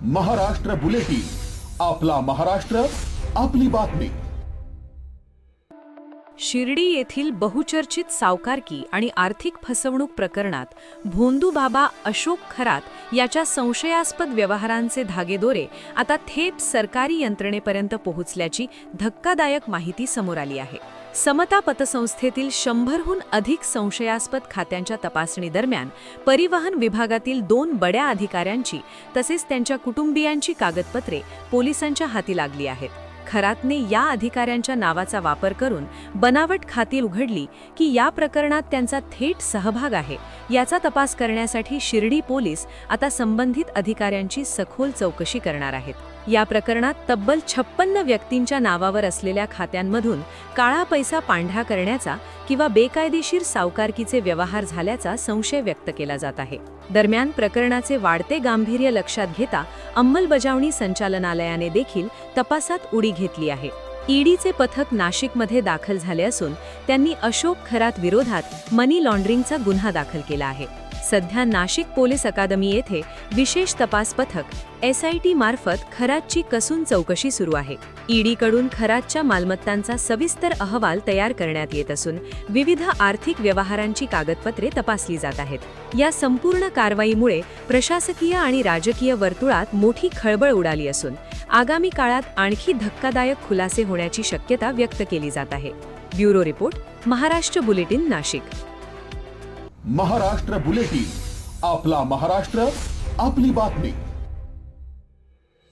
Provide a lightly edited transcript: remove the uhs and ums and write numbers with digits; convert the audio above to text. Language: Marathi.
महाराष्ट्र बुलेटिन, आपला महाराष्ट्र, आपली बातमी। शिर्डी येथील बहुचर्चित सावकारकी आणि आर्थिक फसवणूक प्रकरणात भोंदू बाबा अशोक खरात याच्या संशयास्पद व्यवहारांचे धागेदोरे आता थेट सरकारी यंत्रणेपर्यंत पोहोचल्याची धक्कादायक माहिती समोर आली आहे। समता पतसंस्थेतील 100हून अधिक संशयास्पद खात्यांच्या तपासणी दरम्यान परिवहन विभागातील 2 बड्या अधिकाऱ्यांची तसेच त्यांच्या कुटुंबियांची कागदपत्रे पोलिसांच्या हाती लागली आहेत। खरातने या अधिकाऱ्यांच्या नावाचा वापर करून बनावट खाती उघडली की या प्रकरणात त्यांचा थेट सहभाग आहे याचा तपास करण्यासाठी शिर्डी पोलीस आता संबंधित अधिकाऱ्यांची सखोल चौकशी करणार आहेत। या प्रकरणात तब्बल 56 व्यक्तींच्या नावावर असलेल्या खात्यांमधून काळा पैसा पांढरा करण्याचा किंवा बेकायदेशीर सावकारकीचे व्यवहार झाल्याचा संशय व्यक्त केला जात आहे। दरम्यान प्रकरणाचे वाढते गांभीर्य लक्षात घेता अंमलबजावणी संचालनालयाने देखील तपासात उडी घेतली आहे। ईडीचे पथक नाशिकमध्ये दाखल झाले असून त्यांनी अशोक खरात विरोधात मनी लॉन्ड्रिंगचा गुन्हा दाखल केला आहे। सध्या नाशिक पोलीस अकादमी येथे विशेष तपास पथक SIT मार्फत खरातची कसून चौकशी सुरू आहे। ईडीकडून खरातच्या मालमत्तांचा सविस्तर अहवाल तयार करण्यात येत असून विविध आर्थिक व्यवहारांची कागदपत्रे तपासली जात आहेत। या संपूर्ण कारवाईमुळे प्रशासकीय आणि राजकीय वर्तुळात मोठी खळबळ उडाली असून आगामी काळात आणखी धक्कादायक खुलासे होण्याची शक्यता व्यक्त केली जात आहे। Bureau report, Maharashtra bulletin, Nashik. Maharashtra bulletin, आपला महाराष्ट्र, आपली बातमी।